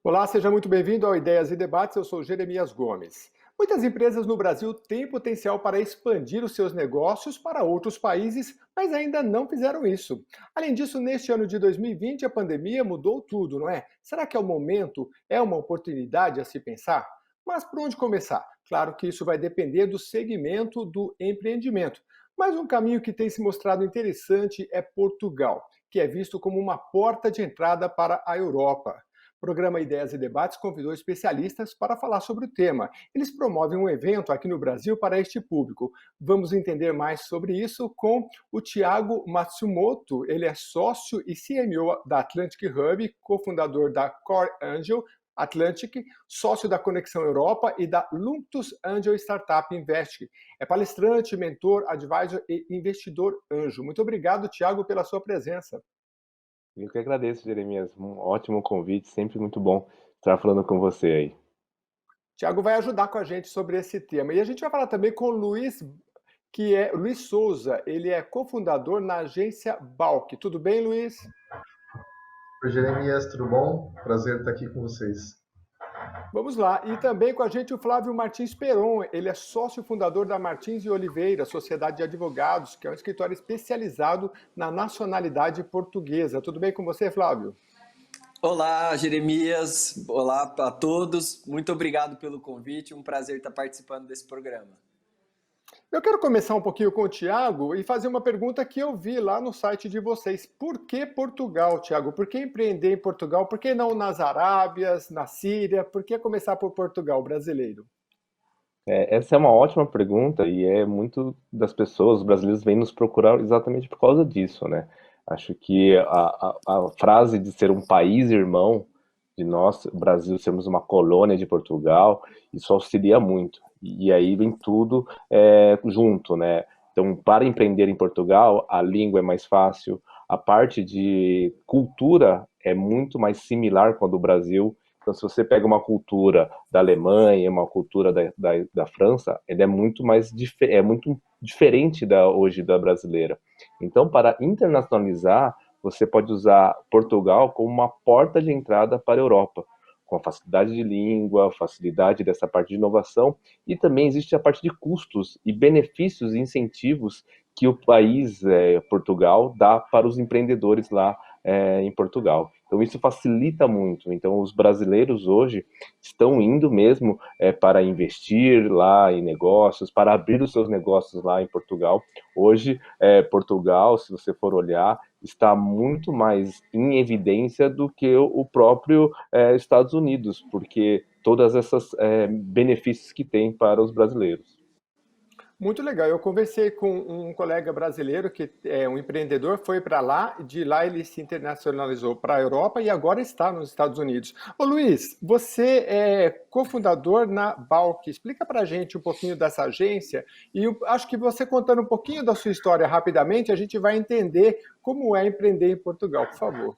Olá, seja muito bem-vindo ao Ideias e Debates. Eu sou Jeremias Gomes. Muitas empresas no Brasil têm potencial para expandir os seus negócios para outros países, mas ainda não fizeram isso. Além disso, neste ano de 2020, a pandemia mudou tudo, não é? Será que é o momento? É uma oportunidade a se pensar? Mas por onde começar? Claro que isso vai depender do segmento do empreendimento. Mas um caminho que tem se mostrado interessante é Portugal, que é visto como uma porta de entrada para a Europa. O programa Ideias e Debates convidou especialistas para falar sobre o tema. Eles promovem um evento aqui no Brasil para este público. Vamos entender mais sobre isso com o Thiago Matsumoto. Ele é sócio e CMO da Atlantic Hub, cofundador da Core Angel Atlantic, sócio da Conexão Europa e da Lunctus Angel Startup Invest. É palestrante, mentor, advisor e investidor anjo. Muito obrigado, Thiago, pela sua presença. Eu que agradeço, Jeremias. Um ótimo convite, sempre muito bom estar falando com você aí. Tiago vai ajudar com a gente sobre esse tema. E a gente vai falar também com o Luiz, que é Luiz Souza. Ele é cofundador na agência Balk. Tudo bem, Luiz? Oi, Jeremias, tudo bom? Prazer estar aqui com vocês. Vamos lá. E também com a gente o Flávio Martins Peron. Ele é sócio fundador da Martins e Oliveira, Sociedade de Advogados, que é um escritório especializado na nacionalidade portuguesa. Tudo bem com você, Flávio? Olá, Jeremias. Olá a todos. Muito obrigado pelo convite. Um prazer estar participando desse programa. Eu quero começar um pouquinho com o Tiago e fazer uma pergunta que eu vi lá no site de vocês. Por que Portugal, Tiago? Por que empreender em Portugal? Por que não nas Arábias, na Síria? Por que começar por Portugal, brasileiro? Essa é uma ótima pergunta e é muito das pessoas, os brasileiros vêm nos procurar exatamente por causa disso, né? Acho que a frase de ser um país irmão, de nós, o Brasil, sermos uma colônia de Portugal, isso auxilia muito. E aí vem tudo junto, né? Então, para empreender em Portugal, a língua é mais fácil, a parte de cultura é muito mais similar com a do Brasil. Então, se você pega uma cultura da Alemanha, uma cultura da França, ela é muito mais é muito diferente hoje da brasileira. Então, para internacionalizar, você pode usar Portugal como uma porta de entrada para a Europa, com a facilidade de língua, facilidade dessa parte de inovação, e também existe a parte de custos e benefícios e incentivos que o país, Portugal, dá para os empreendedores lá em Portugal. Então isso facilita muito. Então os brasileiros hoje estão indo mesmo para investir lá em negócios, para abrir os seus negócios lá em Portugal. Hoje, Portugal, se você for olhar, está muito mais em evidência do que o próprio Estados Unidos, porque todas essas benefícios que tem para os brasileiros. Muito legal. Eu conversei com um colega brasileiro que é um empreendedor, foi para lá, de lá ele se internacionalizou para a Europa e agora está nos Estados Unidos. Ô Luiz, você é cofundador na Balk. Explica para a gente um pouquinho dessa agência e eu acho que você contando um pouquinho da sua história rapidamente, a gente vai entender como é empreender em Portugal, por favor.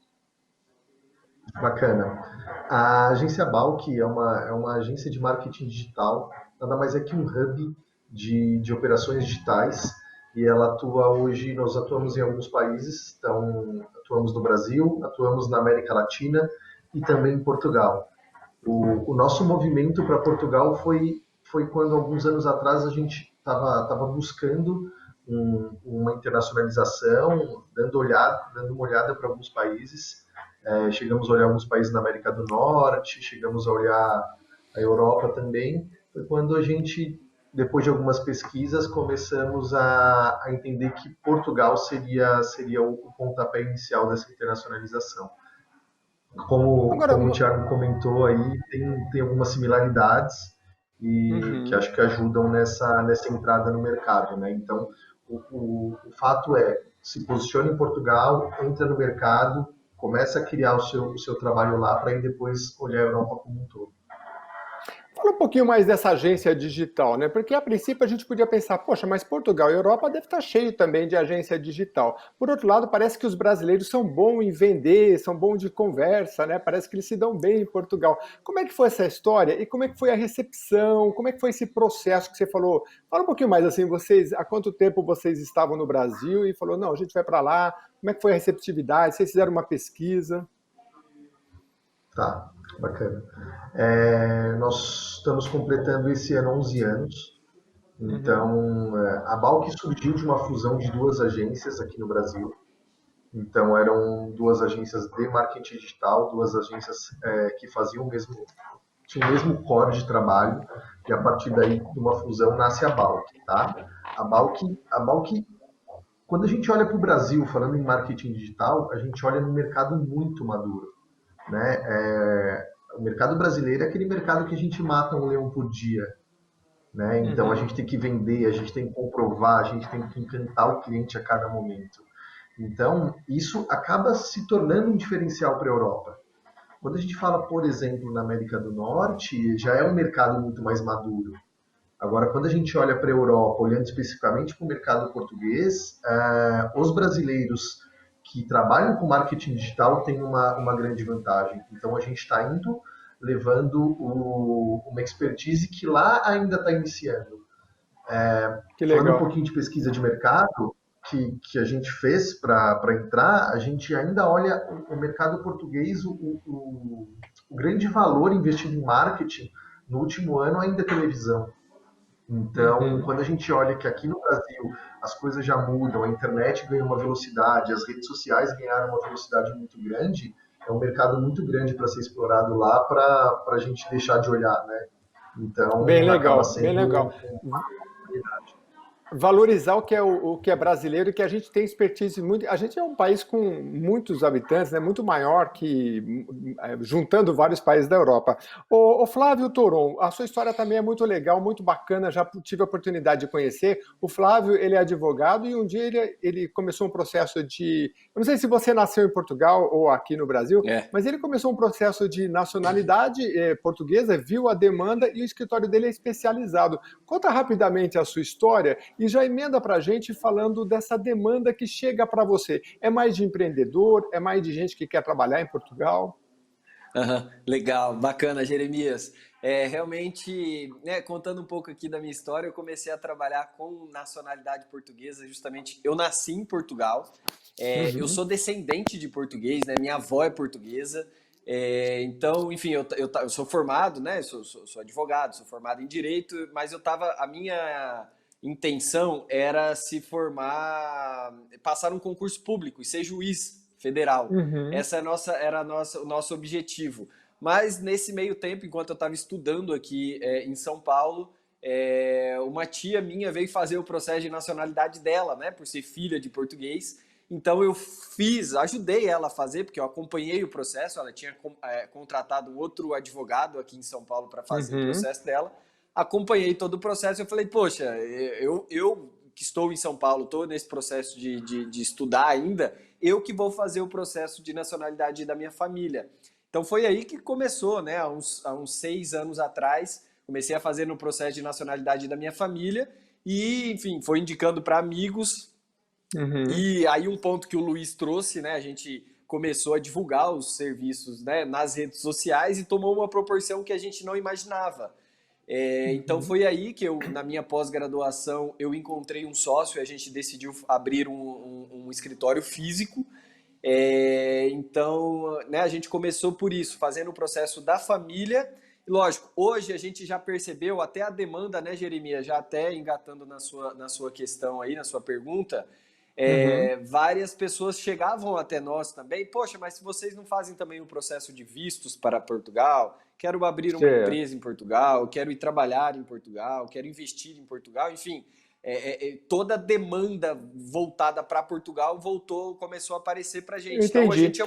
Bacana. A agência Balk é uma agência de marketing digital, nada mais é que um hub de operações digitais, e ela atua hoje, nós atuamos em alguns países, então atuamos no Brasil, atuamos na América Latina e também em Portugal. O nosso movimento para Portugal foi quando, alguns anos atrás, a gente estava buscando uma internacionalização, dando uma olhada para alguns países. Chegamos a olhar alguns países na América do Norte, chegamos a olhar a Europa também. Foi quando a gente, depois de algumas pesquisas, começamos a entender que Portugal seria o pontapé inicial dessa internacionalização. Agora, Como o Thiago comentou aí, tem algumas similaridades e que uhum. acho que ajudam nessa entrada no mercado, né? Então, o fato é, se posiciona em Portugal, entra no mercado, começa a criar o seu trabalho lá para aí depois olhar a Europa como um todo. Fala um pouquinho mais dessa agência digital, né? Porque a princípio a gente podia pensar, poxa, mas Portugal e Europa deve estar cheio também de agência digital. Por outro lado, parece que os brasileiros são bons em vender, são bons de conversa, né? Parece que eles se dão bem em Portugal. Como é que foi essa história e como é que foi a recepção? Como é que foi esse processo que você falou? Fala um pouquinho mais assim, vocês, há quanto tempo vocês estavam no Brasil e falou, não, a gente vai para lá. Como é que foi a receptividade? Vocês fizeram uma pesquisa? Tá. Bacana. Nós estamos completando esse ano 11 anos. Uhum. Então, a Balk surgiu de uma fusão de duas agências aqui no Brasil. Então, eram duas agências de marketing digital, duas agências que faziam tinham o mesmo core de trabalho. E a partir daí, de uma fusão, nasce a Balk, tá? A Balk, quando a gente olha para o Brasil, falando em marketing digital, a gente olha num mercado muito maduro, né? O mercado brasileiro é aquele mercado que a gente mata um leão por dia, né? Então a Uhum. gente tem que vender, a gente tem que comprovar, a gente tem que encantar o cliente a cada momento. Então isso acaba se tornando um diferencial para a Europa. Quando a gente fala, por exemplo, na América do Norte, já é um mercado muito mais maduro. Agora, quando a gente olha para a Europa, olhando especificamente para o mercado português, os brasileiros que trabalham com marketing digital têm uma grande vantagem. Então, a gente está indo levando uma expertise que lá ainda está iniciando. Que Falando um legal. pouquinho de pesquisa de mercado que a gente fez para entrar, a gente ainda olha o mercado português, o grande valor investido em marketing no último ano ainda é televisão. Então, Uhum. quando a gente olha que aqui no Brasil as coisas já mudam, a internet ganha uma velocidade, as redes sociais ganharam uma velocidade muito grande, é um mercado muito grande para ser explorado lá para a gente deixar de olhar, né? Bem Então, acaba legal, bem sendo legal. uma oportunidade. Valorizar o que é brasileiro e que a gente tem expertise muito. A gente é um país com muitos habitantes, né, muito maior que juntando vários países da Europa. O Flávio Toron, a sua história também é muito legal, muito bacana. Já tive a oportunidade de conhecer. O Flávio, ele é advogado e um dia ele começou um processo de. Eu não sei se você nasceu em Portugal ou aqui no Brasil, É. mas ele começou um processo de nacionalidade portuguesa, viu a demanda e o escritório dele é especializado. Conta rapidamente a sua história e já emenda para a gente falando dessa demanda que chega para você. É mais de empreendedor? É mais de gente que quer trabalhar em Portugal? Aham, legal, bacana, Jeremias. Realmente, né, contando um pouco aqui da minha história, eu comecei a trabalhar com nacionalidade portuguesa, justamente. Eu nasci em Portugal, eu Uhum. sou descendente de português, né? Minha avó é portuguesa. Então, enfim, eu sou formado, né? Sou advogado, sou formado em direito, mas a minha intenção era se formar, passar um concurso público e ser juiz federal. Uhum. Essa era o nosso objetivo. Mas nesse meio tempo, enquanto eu estava estudando aqui em São Paulo, uma tia minha veio fazer o processo de nacionalidade dela, né, por ser filha de português. Então eu ajudei ela a fazer, porque eu acompanhei o processo. Ela tinha contratado um outro advogado aqui em São Paulo para fazer o Uhum. processo dela. Acompanhei todo o processo. Eu falei, poxa, eu que estou em São Paulo, estou nesse processo de estudar ainda, eu que vou fazer o processo de nacionalidade da minha família. Então foi aí que começou, né? Há uns 6 anos atrás, comecei a fazer no processo de nacionalidade da minha família e, enfim, foi indicando para amigos. Uhum. E aí um ponto que o Luiz trouxe, né? A gente começou a divulgar os serviços, né, nas redes sociais e tomou uma proporção que a gente não imaginava. Então Uhum. foi aí que na minha pós-graduação, eu encontrei um sócio e a gente decidiu abrir um escritório físico. Então, né, a gente começou por isso, fazendo o processo da família. E lógico, hoje a gente já percebeu até a demanda, né, Jeremias? Já até engatando na sua questão aí, na sua pergunta, Uhum. várias pessoas chegavam até nós também. Poxa, mas se vocês não fazem também o processo de vistos para Portugal, quero abrir uma Certo. empresa em Portugal, quero ir trabalhar em Portugal, quero investir em Portugal, enfim, toda a demanda voltada para Portugal começou a aparecer para a Eu gente. Então a entendi. gente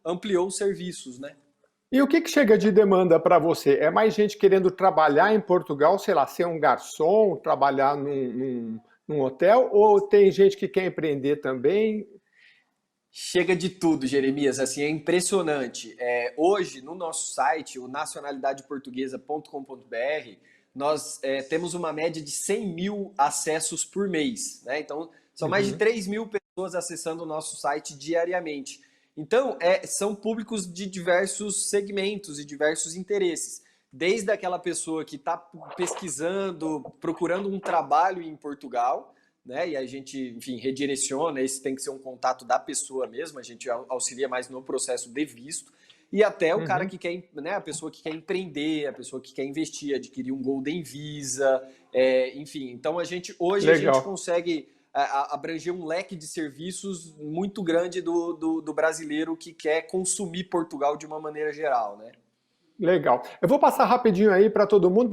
ampliou os serviços, né? E o que que chega de demanda para você? É mais gente querendo trabalhar em Portugal, sei lá, ser um garçom, trabalhar num hotel, ou tem gente que quer empreender também? Chega de tudo, Jeremias. Assim, é impressionante. Hoje, no nosso site, o nacionalidadeportuguesa.com.br, nós temos uma média de 100 mil acessos por mês, né? Então, são mais de Uhum. 3 mil pessoas acessando o nosso site diariamente. Então, são públicos de diversos segmentos e diversos interesses. Desde aquela pessoa que está pesquisando, procurando um trabalho em Portugal, né? E a gente, enfim, redireciona, esse tem que ser um contato da pessoa mesmo, a gente auxilia mais no processo de visto. e até o cara Uhum. que quer, né, a pessoa que quer empreender, a pessoa que quer investir, adquirir um Golden Visa, enfim. Então hoje a gente Legal. consegue abranger um leque de serviços muito grande do brasileiro que quer consumir Portugal de uma maneira geral, né? Legal. Eu vou passar rapidinho aí para todo mundo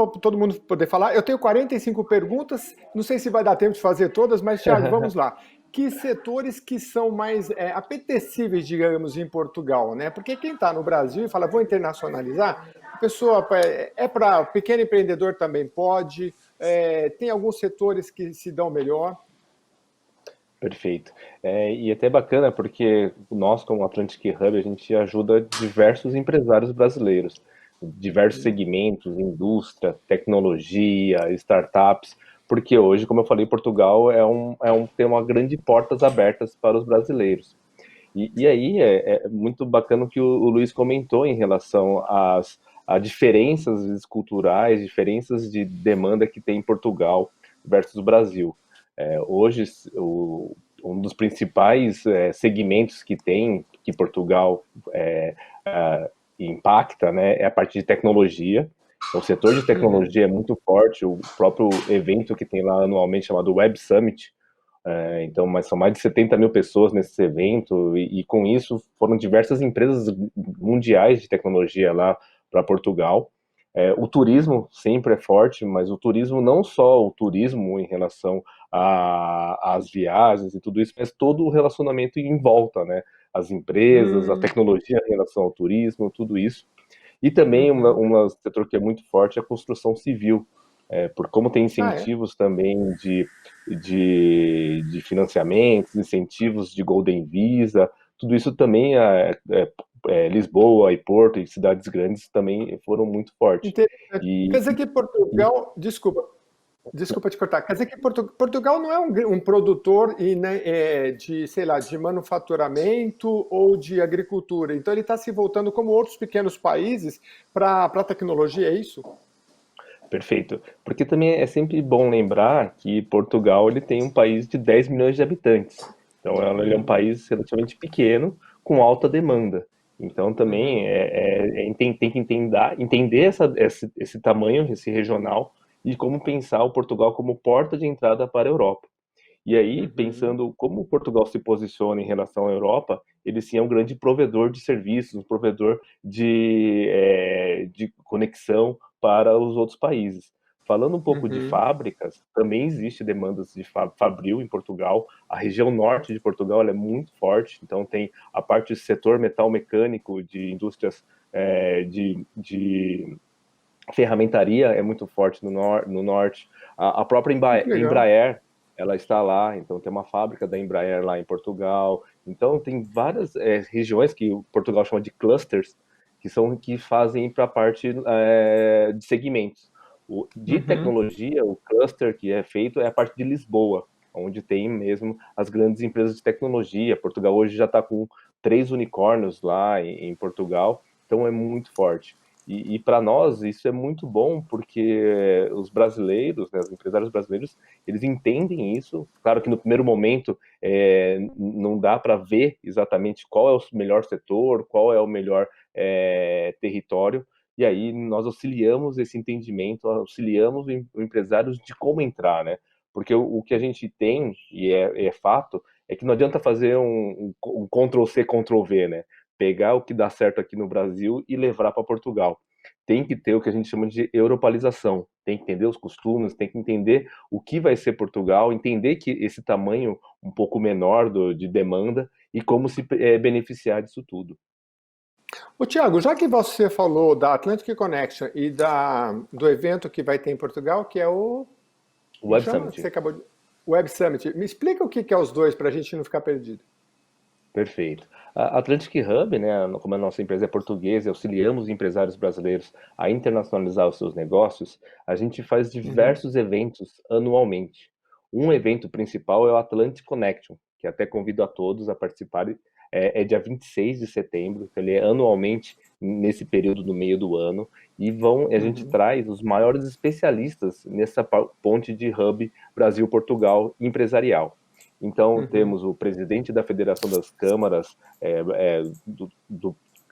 poder falar. Eu tenho 45 perguntas, não sei se vai dar tempo de fazer todas, mas, Thiago, vamos lá. Que setores que são mais apetecíveis, digamos, em Portugal, né? Porque quem está no Brasil e fala, vou internacionalizar, a pessoa para pequeno empreendedor também pode, tem alguns setores que se dão melhor. Perfeito. E até bacana porque nós, como Atlantic Hub, a gente ajuda diversos empresários brasileiros, diversos segmentos, indústria, tecnologia, startups, porque hoje, como eu falei, Portugal tem uma grande portas abertas para os brasileiros. E aí é muito bacana o que o Luiz comentou em relação a diferenças às vezes, culturais, diferenças de demanda que tem em Portugal versus o Brasil. Hoje, um dos principais segmentos que tem, que Portugal impacta, né, é a parte de tecnologia. Então, o setor de tecnologia é muito forte, o próprio evento que tem lá anualmente chamado Web Summit, então, mas são mais de 70 mil pessoas nesse evento, e com isso foram diversas empresas mundiais de tecnologia lá para Portugal. O turismo sempre é forte, mas o turismo não só o turismo em relação às viagens e tudo isso, mas todo o relacionamento em volta, né? As empresas, a tecnologia em relação ao turismo, tudo isso. E também um setor que é muito forte é a construção civil, por como tem Ah, é? incentivos também de financiamentos, incentivos de Golden Visa, tudo isso também Lisboa e Porto e cidades grandes também foram muito fortes. Interessante. Quer E, dizer que e Portugal, desculpa te cortar. Quer dizer que Portugal não é um produtor né, de, sei lá, de manufaturamento ou de agricultura. Então ele está se voltando, como outros pequenos países, para a tecnologia, é isso? Perfeito. Porque também é sempre bom lembrar que Portugal ele tem um país de 10 milhões de habitantes. Então ele é um país relativamente pequeno, com alta demanda. Então também tem que entender esse tamanho, esse regional, e como pensar o Portugal como porta de entrada para a Europa. E aí, Uhum. pensando como Portugal se posiciona em relação à Europa, ele sim é um grande provedor de serviços, um provedor de conexão para os outros países. Falando um pouco de Uhum. fábricas, também existe demandas de fabril em Portugal. A região norte de Portugal ela é muito forte, então tem a parte do setor metal mecânico, de indústrias de ferramentaria é muito forte no norte. A própria Que legal. Embraer, ela está lá, então tem uma fábrica da Embraer lá em Portugal. Então tem várias regiões que o Portugal chama de clusters, que fazem para a parte de segmentos. De Uhum. tecnologia, o cluster que é feito é a parte de Lisboa, onde tem mesmo as grandes empresas de tecnologia. Portugal hoje já está com 3 unicórnios lá em Portugal, então é muito forte. E para nós isso é muito bom porque os brasileiros, né, os empresários brasileiros, eles entendem isso. Claro que no primeiro momento não dá para ver exatamente qual é o melhor setor, qual é o melhor território, e aí nós auxiliamos esse entendimento, auxiliamos o empresário de como entrar, né? Porque o que a gente tem, e é fato, é que não adianta fazer um Ctrl-C, Ctrl-V, né? Pegar o que dá certo aqui no Brasil e levar para Portugal. Tem que ter o que a gente chama de europalização, tem que entender os costumes, tem que entender o que vai ser Portugal, entender que esse tamanho um pouco menor de demanda e como se beneficiar disso tudo. Ô, Tiago, já que você falou da Atlantic Connection e do evento que vai ter em Portugal, que é o. Como Web chama? Que você Summit. acabou de. Web Summit. Me explica o que é os dois para a gente não ficar perdido. Perfeito. A Atlantic Hub, né, como a nossa empresa é portuguesa e auxiliamos empresários brasileiros a internacionalizar os seus negócios, a gente faz Uhum. diversos eventos anualmente. Um evento principal é o Atlantic Connection, que até convido a todos a participarem. É dia 26 de setembro, então ele é anualmente nesse período do meio do ano, e a gente Uhum. traz os maiores especialistas nessa ponte de hub Brasil-Portugal empresarial. Então, Uhum. temos o presidente da Federação das Câmaras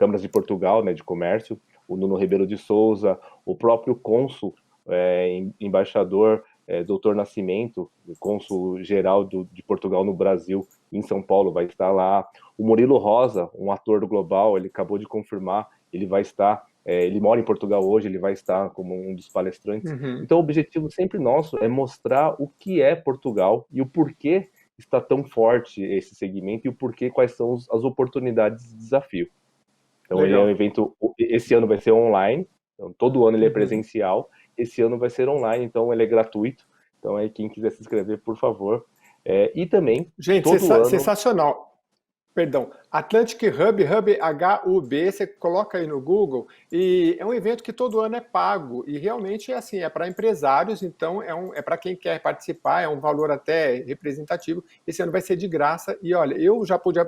câmaras de Portugal, né, de comércio, o Nuno Ribeiro de Souza, o próprio cônsul, embaixador, Doutor Nascimento, o cônsul geral de Portugal no Brasil, em São Paulo, vai estar lá. O Murilo Rosa, um ator do Global, ele acabou de confirmar, ele vai estar, ele mora em Portugal hoje, ele vai estar como um dos palestrantes. Uhum. Então, o objetivo sempre nosso é mostrar o que é Portugal e o porquê está tão forte esse segmento e o porquê, quais são as oportunidades de desafio. Então, ele é um evento, esse ano vai ser online, então, todo ano ele é presencial, esse ano vai ser online, então ele é gratuito. Então, aí quem quiser se inscrever, por favor. E também, gente, todo ano... sensacional. Perdão, Atlantic Hub, Hub HUB, você coloca aí no Google, e é um evento que todo ano é pago, e realmente é assim, é para empresários, então é para quem quer participar, é um valor até representativo. Esse ano vai ser de graça, e olha, eu já pude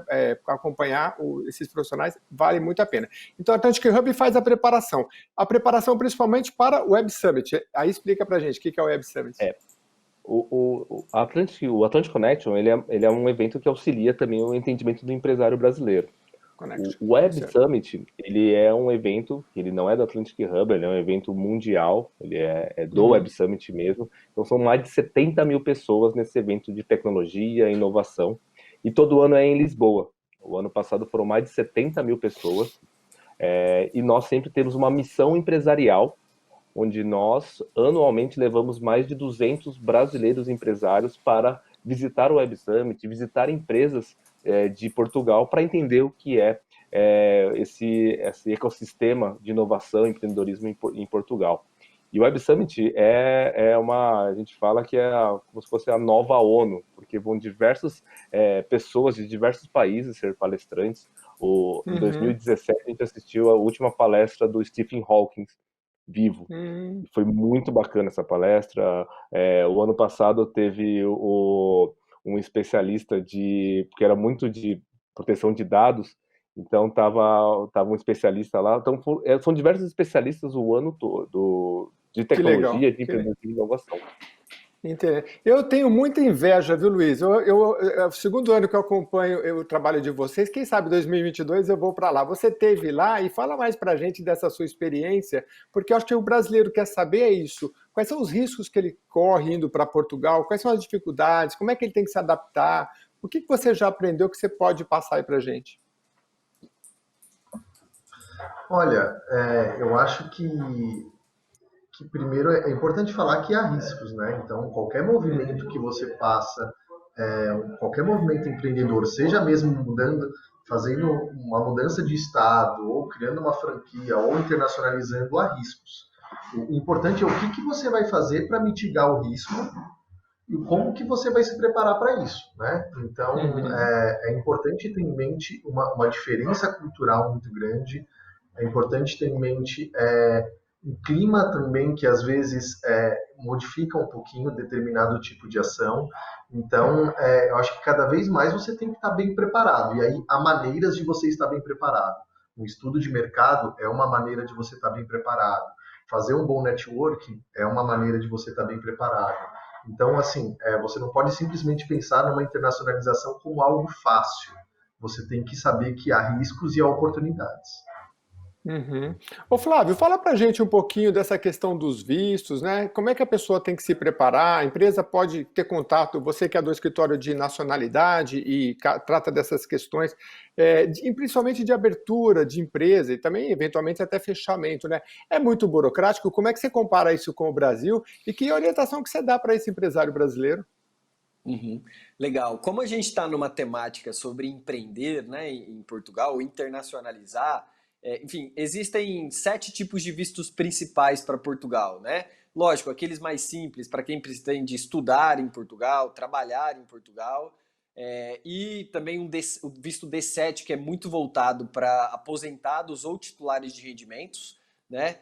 acompanhar esses profissionais, vale muito a pena. Então, a Atlantic Hub faz a preparação principalmente para o Web Summit. Aí explica para a gente o que é o Web Summit. O Atlantic Connection, ele é um evento que auxilia também o entendimento do empresário brasileiro. O Web Summit, ele é um evento, ele não é do Atlantic Hub, ele é um evento mundial, ele é do Web Summit mesmo. Então são mais de 70 mil pessoas nesse evento de tecnologia e inovação. E todo ano é em Lisboa. O ano passado foram mais de 70 mil pessoas. E nós sempre temos uma missão empresarial, onde nós anualmente levamos mais de 200 brasileiros empresários para visitar o Web Summit, visitar empresas de Portugal para entender o que é esse ecossistema de inovação e empreendedorismo em Portugal. E o Web Summit a gente fala que é como se fosse a nova ONU, porque vão diversas pessoas de diversos países ser palestrantes. Em 2017 a gente assistiu a última palestra do Stephen Hawking, vivo. Foi muito bacana essa palestra. O ano passado teve um especialista porque era muito de proteção de dados, então tava um especialista lá. Então são diversos especialistas o ano todo de tecnologia, de empreendedorismo e inovação. Entendi. Eu tenho muita inveja, viu, Luiz? É o segundo ano que eu acompanho o trabalho de vocês. Quem sabe 2022 eu vou para lá. Você esteve lá e fala mais para a gente dessa sua experiência, porque eu acho que o brasileiro quer saber isso. Quais são os riscos que ele corre indo para Portugal? Quais são as dificuldades? Como é que ele tem que se adaptar? O que você já aprendeu que você pode passar aí para a gente? Olha, eu acho que primeiro é importante falar que há riscos, né? Então, qualquer movimento que você passa, qualquer movimento empreendedor, seja mesmo fazendo uma mudança de estado, ou criando uma franquia, ou internacionalizando, há riscos. O importante é o que você vai fazer para mitigar o risco e como que você vai se preparar para isso, né? Então, é importante ter em mente uma diferença cultural muito grande, é importante ter em mente um clima também que às vezes modifica um pouquinho determinado tipo de ação. Então, eu acho que cada vez mais você tem que estar bem preparado. E aí há maneiras de você estar bem preparado. Um estudo de mercado é uma maneira de você estar bem preparado. Fazer um bom networking é uma maneira de você estar bem preparado. Então, assim, você não pode simplesmente pensar numa internacionalização como algo fácil. Você tem que saber que há riscos e há oportunidades. Ô Flávio, fala pra gente um pouquinho dessa questão dos vistos, né? Como é que a pessoa tem que se preparar? A empresa pode ter contato, você que é do escritório de nacionalidade e trata dessas questões, principalmente de abertura de empresa e também, eventualmente, até fechamento, né? É muito burocrático? Como é que você compara isso com o Brasil? E que orientação que você dá para esse empresário brasileiro? Legal. Como a gente está numa temática sobre empreender, né, em Portugal, internacionalizar, enfim, existem 7 tipos de vistos principais para Portugal, né? Lógico, aqueles mais simples para quem pretende estudar em Portugal, trabalhar em Portugal, e também o visto D7, que é muito voltado para aposentados ou titulares de rendimentos, né?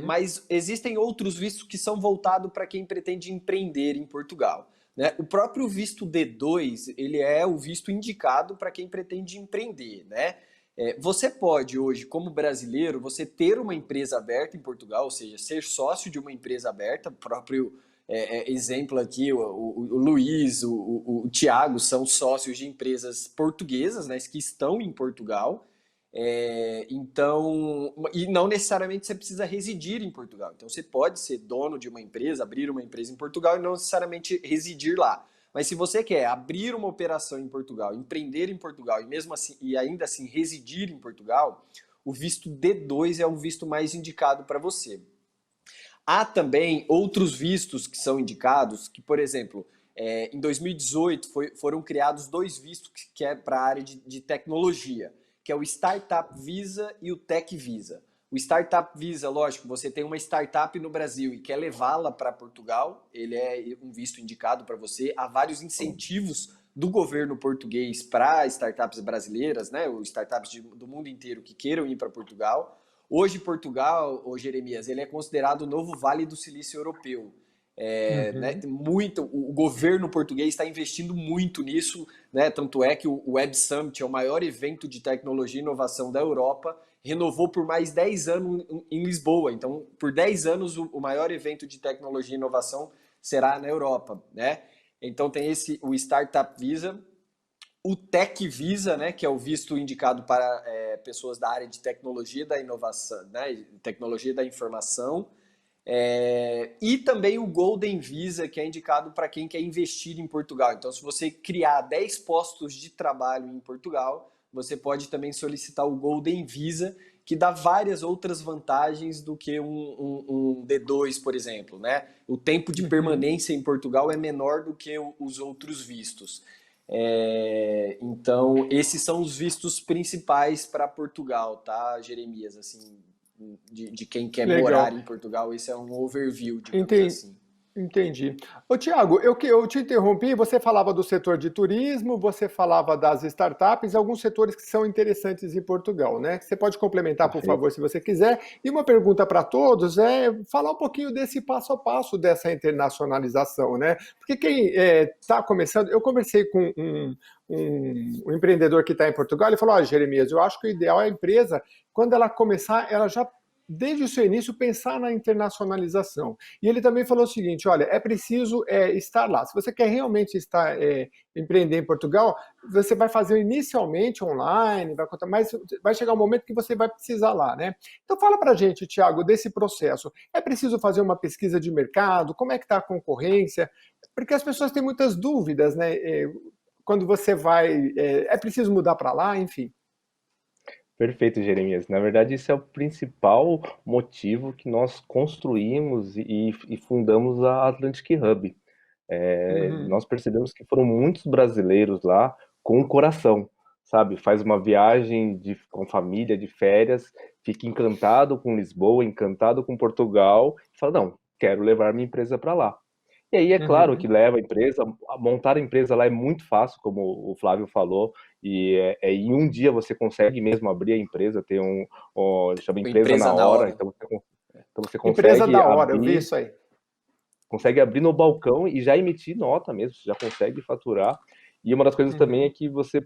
Mas existem outros vistos que são voltados para quem pretende empreender em Portugal, né? O próprio visto D2, ele é o visto indicado para quem pretende empreender, né? Você pode hoje, como brasileiro, você ter uma empresa aberta em Portugal, ou seja, ser sócio de uma empresa aberta, o próprio exemplo aqui, o Luiz, o Tiago são sócios de empresas portuguesas, né, que estão em Portugal, Então, e não necessariamente você precisa residir em Portugal. Então, você pode ser dono de uma empresa, abrir uma empresa em Portugal e não necessariamente residir lá. Mas se você quer abrir uma operação em Portugal, empreender em Portugal e mesmo assim e ainda assim residir em Portugal, o visto D2 é um visto mais indicado para você. Há também outros vistos que são indicados, que, por exemplo, em 2018 foram criados dois vistos que é para a área de tecnologia, que é o Startup Visa e o Tech Visa. O Startup Visa, lógico, você tem uma startup no Brasil e quer levá-la para Portugal, ele é um visto indicado para você. Há vários incentivos do governo português para startups brasileiras, né, ou startups do mundo inteiro que queiram ir para Portugal. Hoje, Portugal, ô Jeremias, ele é considerado o novo Vale do Silício Europeu. Né, Uhum. muito, o governo português está investindo muito nisso, né, tanto é que o Web Summit é o maior evento de tecnologia e inovação da Europa, renovou por mais 10 anos em Lisboa. Então, por 10 anos, o maior evento de tecnologia e inovação será na Europa. Né? Então, tem o Startup Visa, o Tech Visa, né, que é o visto indicado para pessoas da área de tecnologia da inovação, né, tecnologia da informação, e também o Golden Visa, que é indicado para quem quer investir em Portugal. Então, se você criar 10 postos de trabalho em Portugal, você pode também solicitar o Golden Visa, que dá várias outras vantagens do que um D2, por exemplo. Né? O tempo de Uhum. permanência em Portugal é menor do que os outros vistos. Então, esses são os vistos principais para Portugal, tá, Jeremias? Assim, de quem quer morar Legal. em Portugal, esse é um overview, digamos Enten- assim. Entendi. Ô, Tiago, eu te interrompi, você falava do setor de turismo, você falava das startups, alguns setores que são interessantes em Portugal, né? Você pode complementar, por Perfeito. favor, se você quiser. E uma pergunta para todos é falar um pouquinho desse passo a passo dessa internacionalização, né? Porque quem está começando, eu conversei com um empreendedor que está em Portugal, ele falou, Jeremias, eu acho que o ideal é a empresa, quando ela começar, ela já desde o seu início, pensar na internacionalização. E ele também falou o seguinte: olha, é preciso estar lá. Se você quer realmente empreender em Portugal, você vai fazer inicialmente online, mas vai chegar um momento que você vai precisar lá, né? Então fala para a gente, Tiago, desse processo. É preciso fazer uma pesquisa de mercado? Como é que está a concorrência? Porque as pessoas têm muitas dúvidas, né? Quando você vai, é preciso mudar para lá, enfim. Perfeito, Jeremias. Na verdade, esse é o principal motivo que nós construímos e fundamos a Atlantic Hub. Uhum. Nós percebemos que foram muitos brasileiros lá com o coração, sabe? Faz uma viagem com família, de férias, fica encantado com Lisboa, encantado com Portugal, e fala, não, quero levar minha empresa para lá. E aí é claro que Uhum. leva a empresa, montar a empresa lá é muito fácil, como o Flávio falou, e em um dia você consegue mesmo abrir a empresa, ter chama empresa Empresa na na hora, hora. então você Empresa consegue da hora, eu vi abrir isso aí. no balcão e já emitir nota mesmo, você já consegue faturar. E uma das coisas também é Uhum. que você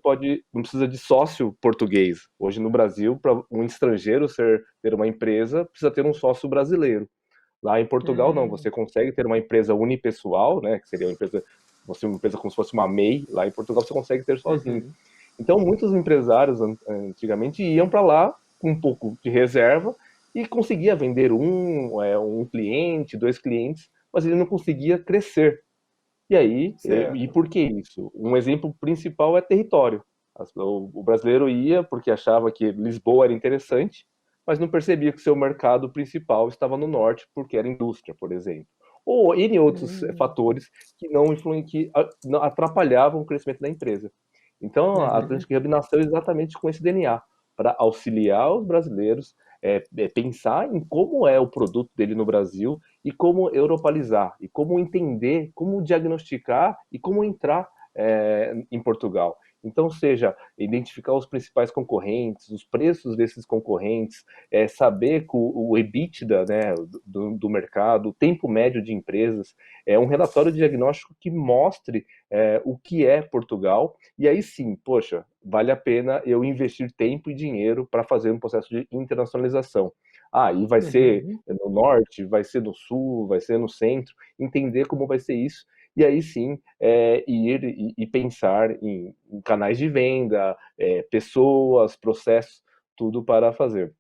não precisa de sócio português. Hoje no Brasil, para um estrangeiro ter uma empresa, precisa ter um sócio brasileiro. Lá em Portugal não, Hum. você consegue ter uma empresa unipessoal, né, que seria uma empresa como se fosse uma MEI. Lá em Portugal você consegue ter sozinho. Uhum. Então muitos empresários antigamente iam para lá com um pouco de reserva e conseguia vender um cliente, dois clientes, mas ele não conseguia crescer. E aí, e Certo. por que isso? Um exemplo principal é território. O brasileiro ia porque achava que Lisboa era interessante, mas não percebia que seu mercado principal estava no norte, porque era indústria, por exemplo. Ou N outros Hum. fatores que não atrapalhavam o crescimento da empresa. Então, a Uhum. Atlantic Hub nasceu exatamente com esse DNA, para auxiliar os brasileiros, pensar em como é o produto dele no Brasil e como europalizar, e como entender, como diagnosticar e como entrar em Portugal. Então, seja identificar os principais concorrentes, os preços desses concorrentes, saber o EBITDA, né, do mercado, o tempo médio de empresas, um relatório diagnóstico que mostre o que é Portugal, e aí sim, poxa, vale a pena eu investir tempo e dinheiro para fazer um processo de internacionalização. E vai ser Uhum. no norte, vai ser no sul, vai ser no centro, entender como vai ser isso, e aí sim ir e pensar em canais de venda, pessoas, processos, tudo para fazer.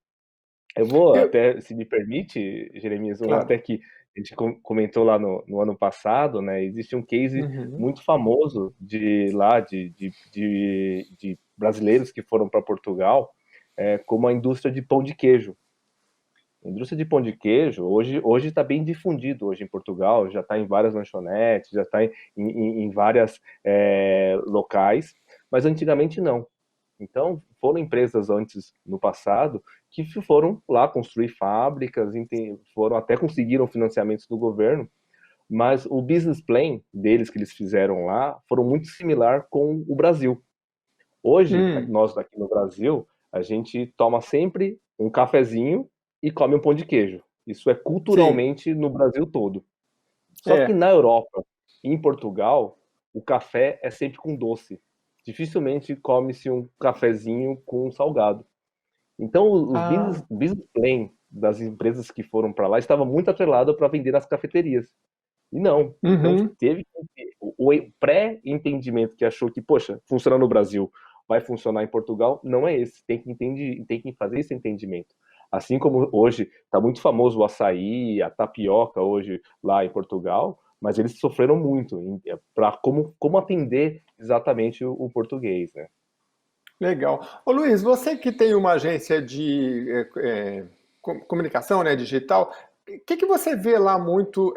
Eu vou Eu, até, se me permite, Jeremias, até claro. que a gente comentou lá no ano passado, né? Existe um case Uhum. muito famoso de lá de brasileiros que foram para Portugal, como a indústria de pão de queijo. A indústria de pão de queijo hoje está bem difundido hoje em Portugal, já está em várias lanchonetes, já está em várias locais, mas antigamente não. Então, foram empresas antes, no passado, que foram lá construir fábricas, foram até conseguiram financiamentos do governo, mas o business plan deles que eles fizeram lá foram muito similar com o Brasil. Hoje, Hum, nós aqui no Brasil, a gente toma sempre um cafezinho e come um pão de queijo. Isso é sim. culturalmente no Brasil todo. Só que É. na Europa e em Portugal, o café é sempre com doce. Dificilmente come-se um cafezinho com salgado. Então, os Ah, business plan das empresas que foram para lá estava muito atrelado para vender nas cafeterias. E não. Então, uhum. teve que ter o pré-entendimento que achou que, poxa, funciona no Brasil, vai funcionar em Portugal, não é esse. Tem que fazer esse entendimento. Assim como hoje está muito famoso o açaí, a tapioca hoje lá em Portugal, mas eles sofreram muito para como atender exatamente o português, né? Legal. Ô Luiz, você que tem uma agência de comunicação, né, digital, o que você vê lá muito,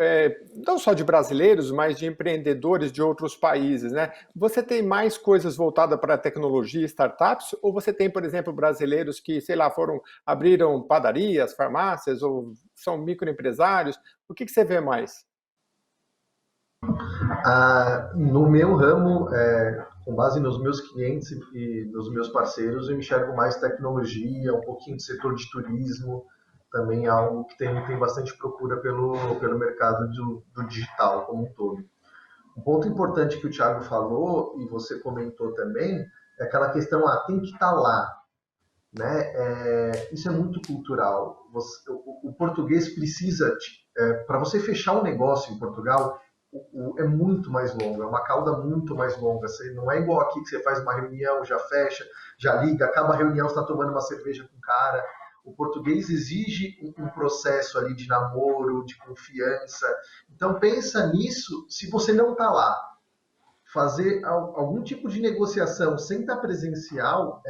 não só de brasileiros, mas de empreendedores de outros países, né? Você tem mais coisas voltadas para tecnologia e startups, ou você tem, por exemplo, brasileiros que, sei lá, abriram padarias, farmácias, ou são microempresários? O que você vê mais? No meu ramo, com base nos meus clientes e nos meus parceiros, eu enxergo mais tecnologia, um pouquinho de setor de turismo, também é algo que tem bastante procura pelo mercado do digital como um todo. Um ponto importante que o Thiago falou, e você comentou também, é aquela questão, tem que estar lá, né? Isso é muito cultural. O português precisa, para você fechar um negócio em Portugal, é muito mais longo, é uma cauda muito mais longa. Você, não é igual aqui que você faz uma reunião, já fecha, já liga, acaba a reunião, você está tomando uma cerveja com o cara. O português exige um processo ali de namoro, de confiança. Então pensa nisso se você não está lá. Fazer algum tipo de negociação sem estar presencial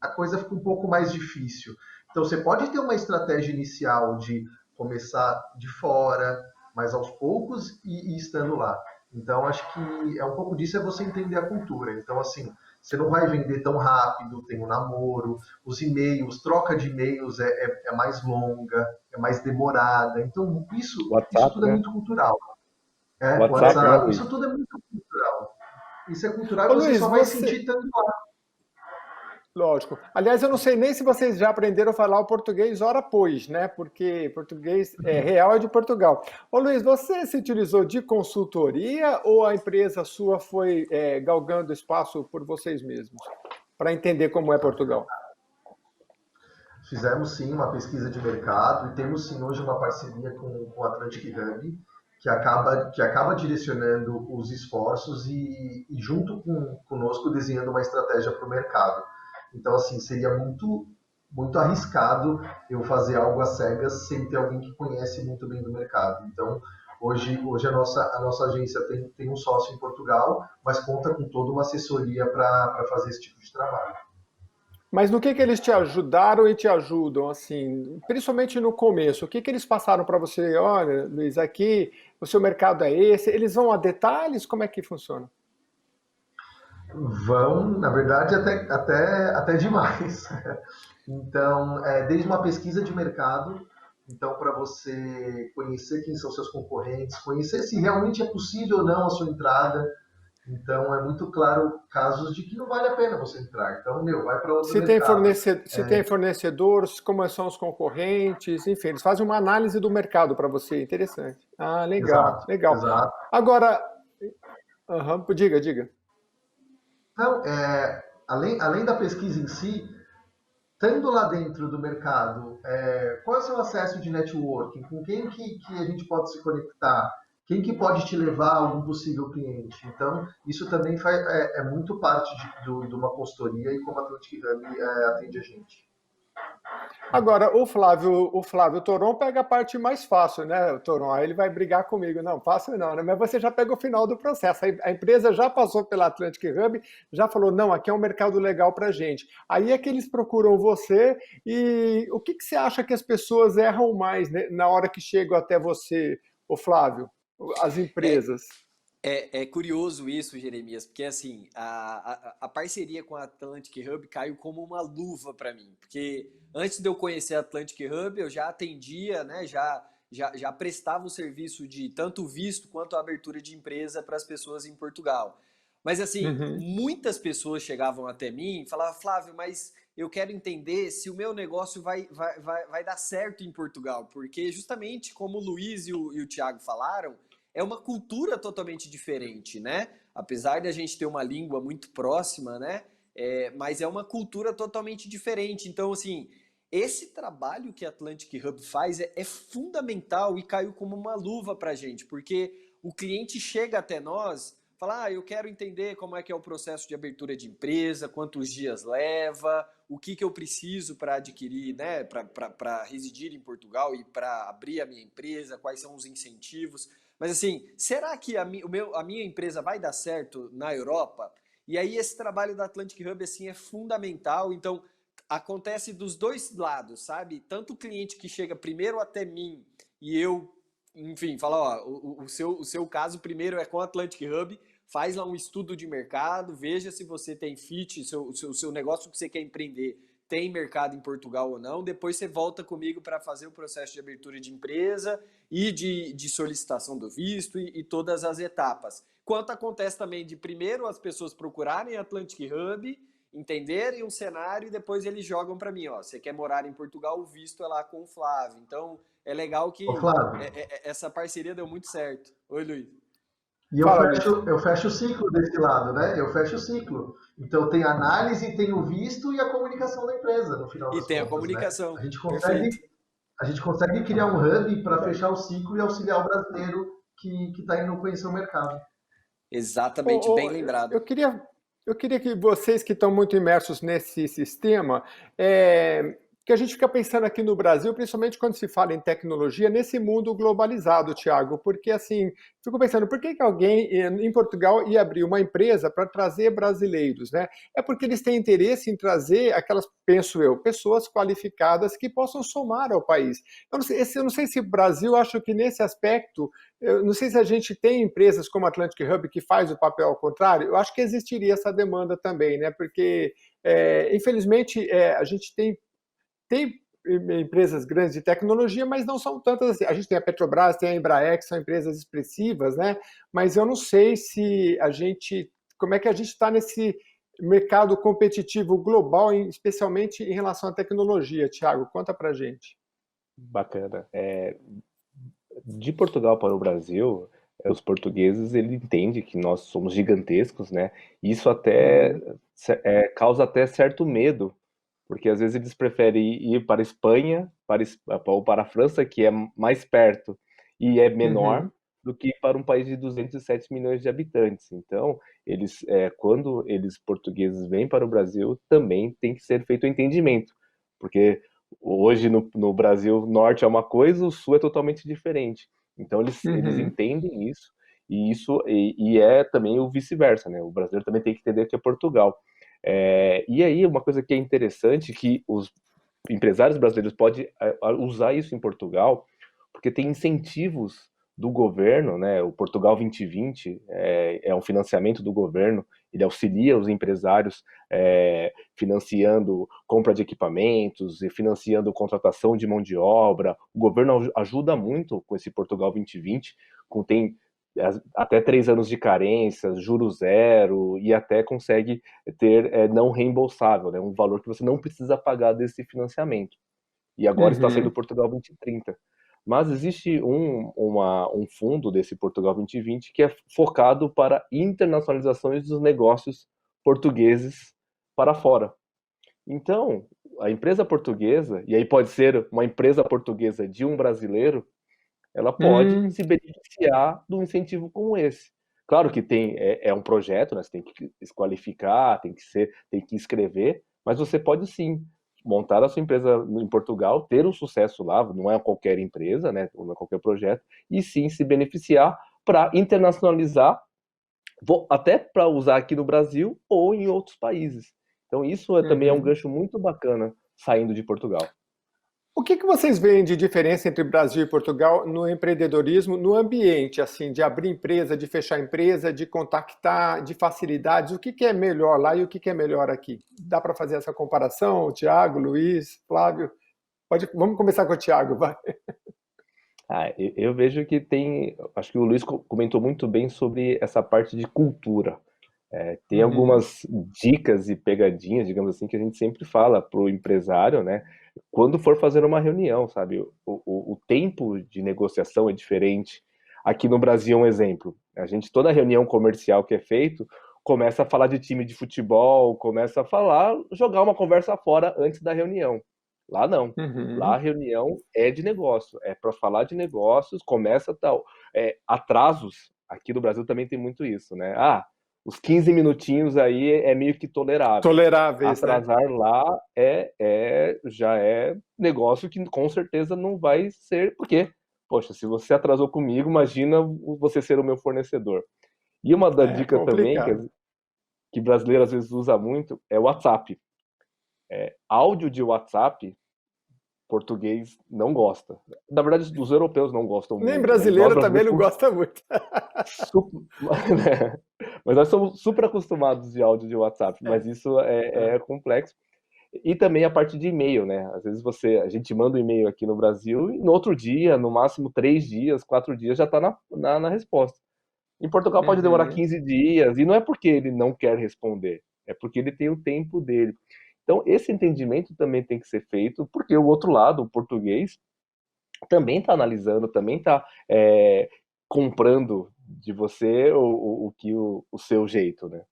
a coisa fica um pouco mais difícil. Então você pode ter uma estratégia inicial de começar de fora, mas aos poucos e estando lá. Então acho que é um pouco disso é você entender a cultura. Então assim, você não vai vender tão rápido, tem um namoro, os e-mails, troca de e-mails é mais longa, é mais demorada. Então isso WhatsApp, tudo é né? muito cultural. WhatsApp, né, WhatsApp, Luiz? isso tudo é muito cultural. Isso é cultural Ô e você Luiz, só vai sentir tanto lá. lógico. Aliás, eu não sei nem se vocês já aprenderam a falar o português ora pois, né? Porque português real é de Portugal. Ô Luiz, você se utilizou de consultoria ou a empresa sua foi galgando espaço por vocês mesmos? Para entender como é Portugal. Fizemos sim uma pesquisa de mercado e temos sim hoje uma parceria com o Atlantic Hub, que acaba direcionando os esforços e junto conosco desenhando uma estratégia para o mercado. Então, assim, seria muito arriscado eu fazer algo às cegas sem ter alguém que conhece muito bem do mercado. Então, hoje a nossa agência tem um sócio em Portugal, mas conta com toda uma assessoria para fazer esse tipo de trabalho. Mas no que eles te ajudaram e te ajudam, assim, principalmente no começo? O que eles passaram para você? Olha, Luiz, aqui o seu mercado é esse. Eles vão a detalhes? Como é que funciona? Vão, na verdade, até demais. Então, desde uma pesquisa de mercado, então para você conhecer quem são seus concorrentes, conhecer se realmente é possível ou não a sua entrada. Então, é muito claro casos de que não vale a pena você entrar. Então, vai para outro mercado. Se tem fornecedores, como são os concorrentes, enfim, eles fazem uma análise do mercado para você. Interessante. Ah, legal, Exato, legal. exato. Agora, diga, diga. Então, além da pesquisa em si, estando lá dentro do mercado, qual é o seu acesso de networking? Com quem que a gente pode se conectar? Quem que pode te levar a algum possível cliente? Então, isso também é muito parte de uma consultoria e como a Atlantic Hub atende a gente. Agora, o Flávio Toron pega a parte mais fácil, né, Toron? Aí ele vai brigar comigo. Não, fácil não, né? Mas você já pega o final do processo. A empresa já passou pela Atlantic Hub, já falou, não, aqui é um mercado legal para gente. Aí é que eles procuram você e o que você acha que as pessoas erram mais, né, na hora que chegam até você, o Flávio? As É, empresas. é curioso isso, Jeremias, porque assim, a parceria com a Atlantic Hub caiu como uma luva para mim, porque antes de eu conhecer a Atlantic Hub, eu já atendia, né, já prestava o serviço de tanto visto quanto a abertura de empresa para as pessoas em Portugal. Mas assim, Uhum. muitas pessoas chegavam até mim e falavam, Flávio, mas eu quero entender se o meu negócio vai dar certo em Portugal, porque justamente como o Luiz e o Thiago falaram, é uma cultura totalmente diferente, né? Apesar de a gente ter uma língua muito próxima, né? Mas é uma cultura totalmente diferente. Então, assim, esse trabalho que a Atlantic Hub faz é fundamental e caiu como uma luva para a gente, porque o cliente chega até nós, fala, eu quero entender como é que é o processo de abertura de empresa, quantos dias leva, o que eu preciso para adquirir, né, para residir em Portugal e para abrir a minha empresa, quais são os incentivos. Mas assim, será que a minha empresa vai dar certo na Europa? E aí esse trabalho da Atlantic Hub assim é fundamental. Então acontece dos dois lados, sabe? Tanto o cliente que chega primeiro até mim e eu, enfim, fala, ó, o seu caso primeiro é com a Atlantic Hub, faz lá um estudo de mercado, veja se você tem fit, seu negócio que você quer empreender tem mercado em Portugal ou não. Depois você volta comigo para fazer o processo de abertura de empresa e de solicitação do visto e todas as etapas. Quanto acontece também de primeiro as pessoas procurarem a Atlantic Hub, entenderem um cenário e depois eles jogam para mim, ó, você quer morar em Portugal, o visto é lá com o Flávio. Então é legal Ô, que Flávio, essa parceria deu muito certo. Oi, Luiz. e Fala, Luiz. eu fecho o ciclo desse lado, né? Eu fecho o ciclo. Então tem a análise, tem o visto e a comunicação da empresa, no final E das tem a contas, né? A comunicação. gente Perfeito. consegue, a gente consegue criar um hub para fechar o ciclo e auxiliar o brasileiro que está indo conhecer o mercado. Exatamente, bem lembrado. Eu queria que vocês que estão muito imersos nesse sistema, que a gente fica pensando aqui no Brasil, principalmente quando se fala em tecnologia, nesse mundo globalizado, Thiago, porque assim, fico pensando, por que alguém em Portugal ia abrir uma empresa para trazer brasileiros, né? É porque eles têm interesse em trazer aquelas, penso eu, pessoas qualificadas que possam somar ao país. Eu não sei se o Brasil, acho que nesse aspecto eu não sei se a gente tem empresas como a Atlantic Hub que faz o papel ao contrário. Eu acho que existiria essa demanda também, né? Porque, infelizmente, a gente tem empresas grandes de tecnologia, mas não são tantas assim. A gente tem a Petrobras, tem a Embraer, que são empresas expressivas, né? Mas eu não sei se como é que a gente está nesse mercado competitivo global, especialmente em relação à tecnologia. Thiago, conta pra gente. Bacana. De Portugal para o Brasil, os portugueses ele entende que nós somos gigantescos, né? Isso até Uhum, causa até certo medo, porque às vezes eles preferem ir para a Espanha, ou para a França, que é mais perto e é menor, uhum, do que para um país de 207 milhões de habitantes. Então, quando eles portugueses vêm para o Brasil, também tem que ser feito o entendimento, porque hoje no Brasil norte é uma coisa, o sul é totalmente diferente. Então, eles uhum. entendem isso, e é também o vice-versa, né? O brasileiro também tem que entender que é Portugal. E aí, uma coisa que é interessante, que os empresários brasileiros podem usar isso em Portugal, porque tem incentivos do governo, né? O Portugal 2020 é um financiamento do governo, ele auxilia os empresários financiando compra de equipamentos e financiando contratação de mão de obra. O governo ajuda muito com esse Portugal 2020, tem até 3 anos de carência, juros zero, e até consegue ter não reembolsável, né, um valor que você não precisa pagar desse financiamento. E agora está saindo Uhum. Portugal 2030. Mas existe um fundo desse Portugal 2020 que é focado para internacionalizações dos negócios portugueses para fora. Então, a empresa portuguesa, e aí pode ser uma empresa portuguesa de um brasileiro, ela pode se beneficiar de um incentivo como esse. Claro que é um projeto, né? Você tem que se qualificar, tem que escrever, mas você pode sim montar a sua empresa em Portugal, ter um sucesso lá, não é qualquer empresa, né? Não é qualquer projeto, e sim se beneficiar para internacionalizar, até para usar aqui no Brasil ou em outros países. Então isso também é um gancho muito bacana saindo de Portugal. O que vocês veem de diferença entre Brasil e Portugal no empreendedorismo, no ambiente, assim, de abrir empresa, de fechar empresa, de contactar, de facilidades? O que é melhor lá e o que é melhor aqui? Dá para fazer essa comparação, Tiago, Luiz, Flávio? Vamos começar com o Tiago, vai. Eu vejo que acho que o Luiz comentou muito bem sobre essa parte de cultura. Tem algumas dicas e pegadinhas, digamos assim, que a gente sempre fala para o empresário, né? Quando for fazer uma reunião, sabe? O tempo de negociação é diferente. Aqui no Brasil, um exemplo. Toda reunião comercial que é feito, começa a falar de time de futebol, começa a jogar uma conversa fora antes da reunião. Lá não. Lá a reunião é de negócio, é para falar de negócios, começa tal. Atrasos, aqui no Brasil também tem muito isso, né? Os 15 minutinhos aí é meio que tolerável. Toleráveis, Atrasar, né? lá já é negócio que com certeza não vai ser, porque, poxa, se você atrasou comigo, imagina você ser o meu fornecedor. E uma da dica também que brasileiro às vezes usa muito é o WhatsApp. Áudio de WhatsApp, português não gosta. Na verdade, os europeus não gostam muito. Nem brasileiro também não gosta muito. Mas nós somos super acostumados de áudio de WhatsApp, mas isso é complexo. E também a parte de e-mail, né? Às vezes a gente manda um e-mail aqui no Brasil e no outro dia, no máximo 3 dias, 4 dias, já está na resposta. Em Portugal pode demorar 15 dias, e não é porque ele não quer responder, é porque ele tem o tempo dele. Então, esse entendimento também tem que ser feito, porque o outro lado, o português, também está analisando, também está comprando de você o seu jeito, né?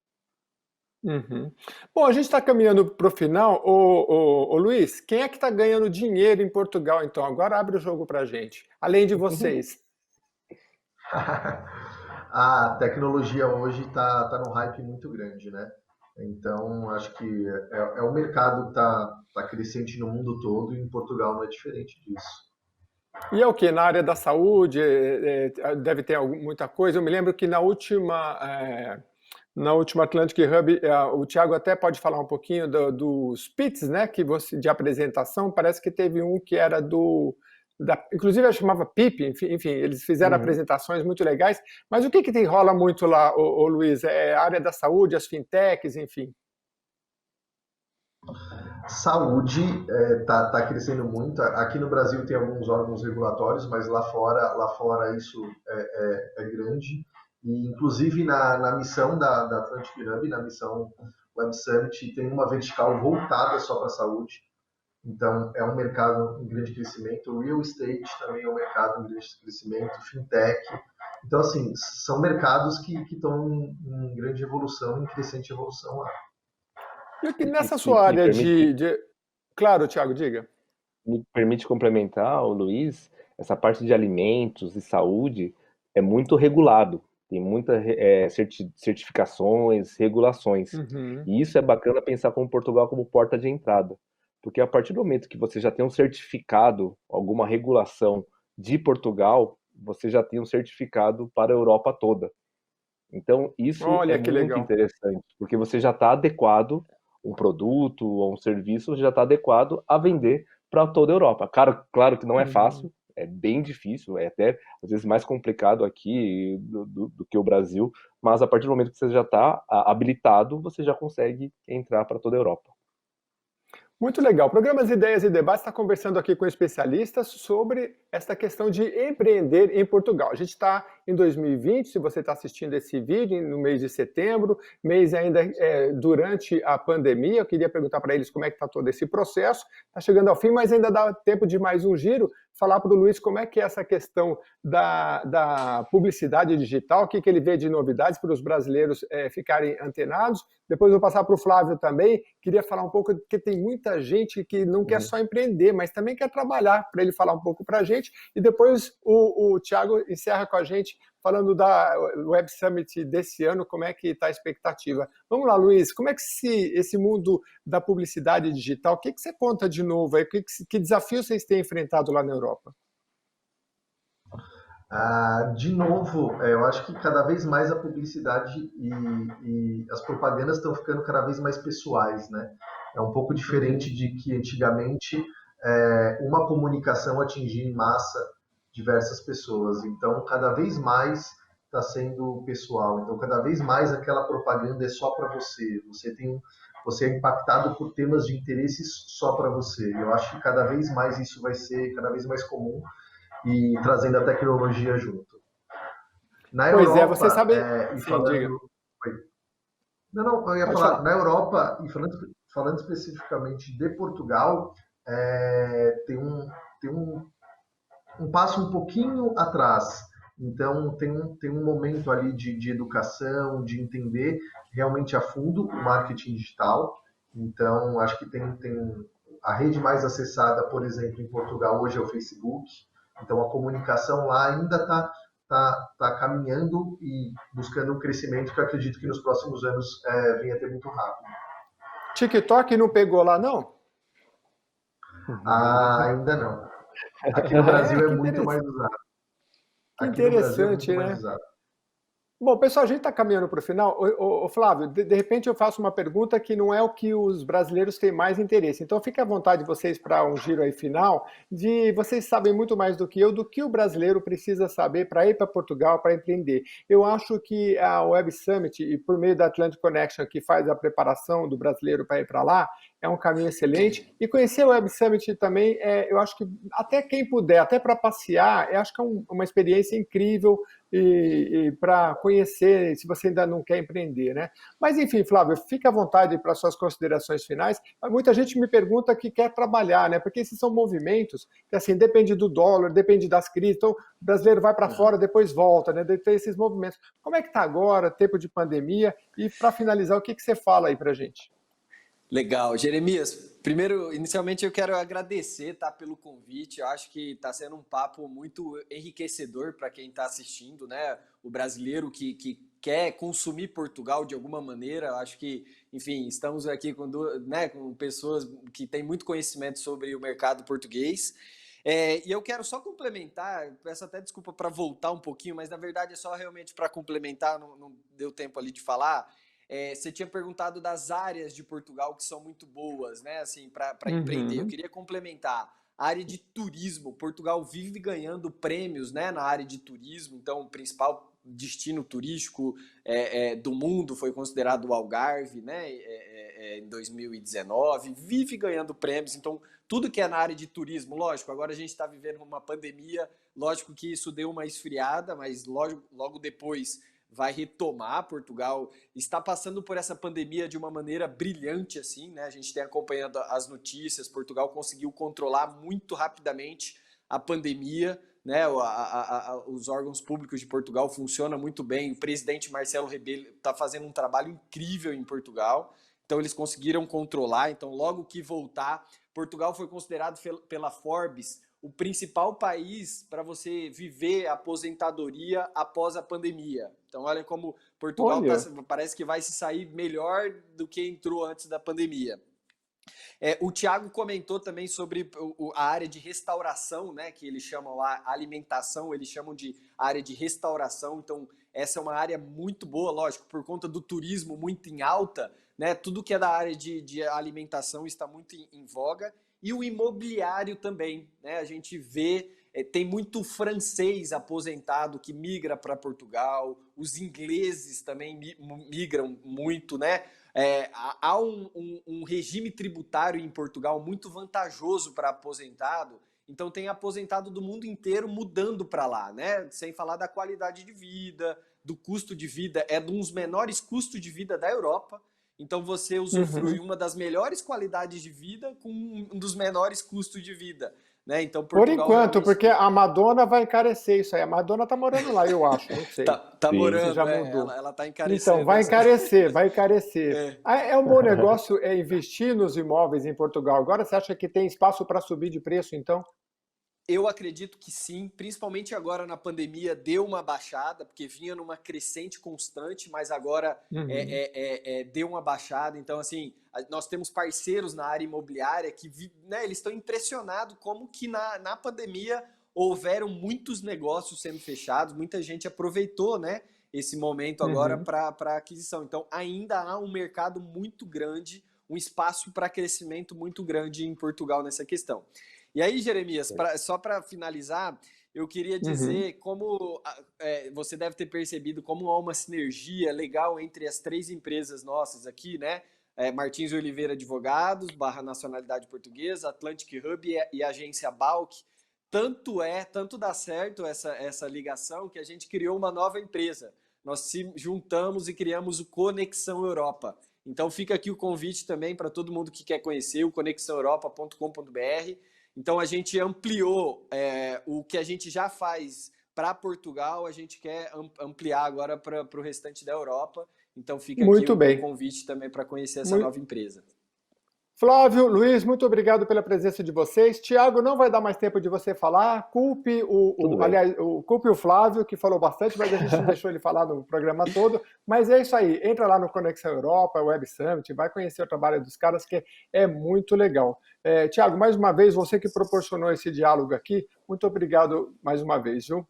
Bom, a gente está caminhando para o final. Ô, Luiz, quem é que está ganhando dinheiro em Portugal, então? Agora abre o jogo para a gente, além de vocês. A tecnologia hoje está num hype muito grande, né? Então, acho que é um mercado que está crescente no mundo todo e em Portugal não é diferente disso. E é o que? Na área da saúde, deve ter muita coisa. Eu me lembro que na última Atlantic Hub, o Thiago até pode falar um pouquinho dos PITs, né? De apresentação. Parece que teve um que era inclusive ela chamava PIP, enfim, eles fizeram apresentações muito legais. Mas o que rola muito lá, ô Luiz? É a área da saúde, as fintechs, enfim. Saúde tá crescendo muito. Aqui no Brasil tem alguns órgãos regulatórios, mas lá fora isso é grande. E, inclusive, na missão da Atlantic Hub, na missão Web Summit, tem uma vertical voltada só para a saúde. Então, é um mercado em grande crescimento. O real estate também é um mercado em grande crescimento. Fintech. Então, assim, são mercados que estão em grande evolução, em crescente evolução lá. E nessa sua área Claro, Thiago, diga. Me permite complementar, o Luiz, essa parte de alimentos e saúde é muito regulado. Tem muitas certificações, regulações. E isso é bacana pensar como Portugal como porta de entrada. Porque a partir do momento que você já tem um certificado, alguma regulação de Portugal, você já tem um certificado para a Europa toda. Então, isso é muito interessante, porque você já está adequado, um produto ou um serviço já está adequado a vender para toda a Europa. Claro que não é fácil, é bem difícil, é até às vezes mais complicado aqui do que o Brasil, mas a partir do momento que você já está habilitado, você já consegue entrar para toda a Europa. Muito legal. Programas Ideias e Debates está conversando aqui com especialistas sobre esta questão de empreender em Portugal. A gente está em 2020, se você está assistindo esse vídeo, no mês de setembro, mês ainda durante a pandemia. Eu queria perguntar para eles como é que está todo esse processo. Está chegando ao fim, mas ainda dá tempo de mais um giro. falar para o Luiz como é que é essa questão da publicidade digital, o que ele vê de novidades para os brasileiros ficarem antenados. Depois eu vou passar para o Flávio também, queria falar um pouco, porque tem muita gente que não quer só empreender, mas também quer trabalhar, para ele falar um pouco para a gente, e depois o Thiago encerra com a gente falando da Web Summit desse ano, como é que está a expectativa. Vamos lá, Luiz, como é que esse mundo da publicidade digital, o que você conta de novo aí? Que desafios vocês têm enfrentado lá na Europa? De novo, eu acho que cada vez mais a publicidade e as propagandas estão ficando cada vez mais pessoais, né? É um pouco diferente de que antigamente uma comunicação atingia em massa diversas pessoas. Então, cada vez mais está sendo pessoal. Então, cada vez mais aquela propaganda é só para você. Você é impactado por temas de interesses só para você. Eu acho que cada vez mais isso vai ser cada vez mais comum e trazendo a tecnologia junto. Na Pois Europa, você sabe... e Sim, diga. falando... Não, eu ia Pode falar, falar. na Europa, e falando especificamente de Portugal, tem um passo um pouquinho atrás. Então, tem um momento ali de educação, de entender realmente a fundo o marketing digital. Então, acho que tem a rede mais acessada, por exemplo, em Portugal hoje é o Facebook. Então, a comunicação lá ainda está caminhando e buscando um crescimento que eu acredito que nos próximos anos venha a ter muito rápido. TikTok não pegou lá, não? Ainda não. Aqui no Brasil é muito mais usado. Que Aqui no Brasil é interessante, muito mais né? usado. Bom, pessoal, a gente está caminhando para o final. Ô, Flávio, de repente eu faço uma pergunta que não é o que os brasileiros têm mais interesse. Então, fique à vontade vocês para um giro aí final, de vocês sabem muito mais do que eu, do que o brasileiro precisa saber para ir para Portugal, para empreender. Eu acho que a Web Summit, e por meio da Atlantic Connection, que faz a preparação do brasileiro para ir para lá, é um caminho excelente. E conhecer o Web Summit também, eu acho que até quem puder, até para passear, eu acho que é uma experiência incrível e para conhecer, se você ainda não quer empreender, né? Mas enfim, Flávio, fique à vontade para suas considerações finais. Muita gente me pergunta que quer trabalhar, né? Porque esses são movimentos que, assim, depende do dólar, depende das crises. Então, o brasileiro vai para fora, depois volta, né? Tem esses movimentos. Como é que está agora, tempo de pandemia? E para finalizar, o que você fala aí para a gente? Legal. Jeremias, primeiro, inicialmente eu quero agradecer, tá, pelo convite. Eu acho que está sendo um papo muito enriquecedor para quem está assistindo, né? O brasileiro que quer consumir Portugal de alguma maneira. Eu acho que, enfim, estamos aqui com pessoas que têm muito conhecimento sobre o mercado português. E eu quero só complementar, peço até desculpa para voltar um pouquinho, mas na verdade é só realmente para complementar, não deu tempo ali de falar. Você tinha perguntado das áreas de Portugal que são muito boas, né, assim, para empreender. Eu queria complementar. A área de turismo, Portugal vive ganhando prêmios, né, na área de turismo. Então, o principal destino turístico do mundo foi considerado o Algarve, né, em 2019. Vive ganhando prêmios. Então, tudo que é na área de turismo, lógico, agora a gente está vivendo uma pandemia, lógico que isso deu uma esfriada, mas logo depois vai retomar. Portugal está passando por essa pandemia de uma maneira brilhante, assim, né? A gente tem acompanhado as notícias. Portugal conseguiu controlar muito rapidamente a pandemia, né? Os órgãos públicos de Portugal funcionam muito bem. O presidente Marcelo Rebelo está fazendo um trabalho incrível em Portugal. Então, eles conseguiram controlar. Então, logo que voltar, Portugal foi considerado pela Forbes o principal país para você viver a aposentadoria após a pandemia. Então, olha como Portugal parece que vai se sair melhor do que entrou antes da pandemia. O Thiago comentou também sobre a área de restauração, né, que eles chamam lá, alimentação, eles chamam de área de restauração. Então, essa é uma área muito boa, lógico, por conta do turismo muito em alta, né, tudo que é da área de alimentação está muito em voga. E o imobiliário também, né? A gente vê, tem muito francês aposentado que migra para Portugal, os ingleses também migram muito, né? Há um regime tributário em Portugal muito vantajoso para aposentado, então tem aposentado do mundo inteiro mudando para lá, né? Sem falar da qualidade de vida, do custo de vida, é um dos menores custos de vida da Europa. Então você usufrui uma das melhores qualidades de vida com um dos menores custos de vida, né? Então Por Portugal enquanto, realmente porque a Madonna vai encarecer isso aí. A Madonna tá morando lá, eu acho, não sei tá Sim. se já morando, mudou. ela tá Então, encarecendo vai essa. encarecer, vai encarecer. É. Ah, é um bom negócio investir nos imóveis em Portugal. Agora você acha que tem espaço para subir de preço, então? Eu acredito que sim, principalmente agora na pandemia deu uma baixada, porque vinha numa crescente constante, mas agora Uhum. deu uma baixada. Então, assim, nós temos parceiros na área imobiliária que né, eles estão impressionados como que na pandemia houveram muitos negócios sendo fechados, muita gente aproveitou, né, esse momento agora Uhum. para aquisição. Então, ainda há um mercado muito grande, um espaço para crescimento muito grande em Portugal nessa questão. E aí, Jeremias, só para finalizar, eu queria Uhum. dizer como você deve ter percebido como há uma sinergia legal entre as três empresas nossas aqui, né? Martins Oliveira Advogados, barra Nacionalidade Portuguesa, Atlantic Hub e a agência Balk. Tanto dá certo essa ligação que a gente criou uma nova empresa. Nós se juntamos e criamos o Conexão Europa. Então fica aqui o convite também para todo mundo que quer conhecer o conexãoeuropa.com.br. Então a gente ampliou o que a gente já faz para Portugal, a gente quer ampliar agora para o restante da Europa. Então fica aqui Muito o bem. convite também para conhecer essa Mui- nova empresa. Flávio, Luiz, muito obrigado pela presença de vocês. Tiago, não vai dar mais tempo de você falar. Tudo bem. Aliás, culpe o Flávio, que falou bastante, mas a gente não deixou ele falar no programa todo. Mas é isso aí. Entra lá no Conexão Europa, Web Summit, vai conhecer o trabalho dos caras, que é muito legal. Tiago, mais uma vez, você que proporcionou esse diálogo aqui, muito obrigado mais uma vez, viu?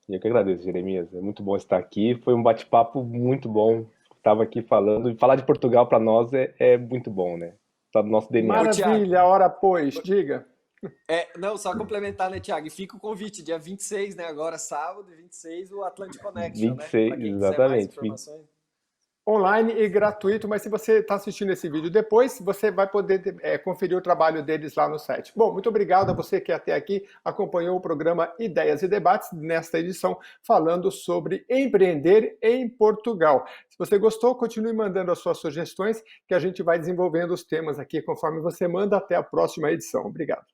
Eu que agradeço, Jeremias. É muito bom estar aqui. Foi um bate-papo muito bom. Estava aqui falando. E falar de Portugal para nós é muito bom, né? Está no nosso DNA. Ô, Tiago, Maravilha, ora pois, diga. não, só complementar, né, Tiago? E fica o convite, dia 26, né? Agora sábado, 26, o Atlantic Connection, né? 26, Para quem quiser mais exatamente. informações. Online e gratuito, mas se você está assistindo esse vídeo depois, você vai poder conferir o trabalho deles lá no site. Bom, muito obrigado a você que até aqui acompanhou o programa Ideias e Debates, nesta edição falando sobre empreender em Portugal. Se você gostou, continue mandando as suas sugestões, que a gente vai desenvolvendo os temas aqui conforme você manda. Até a próxima edição. Obrigado.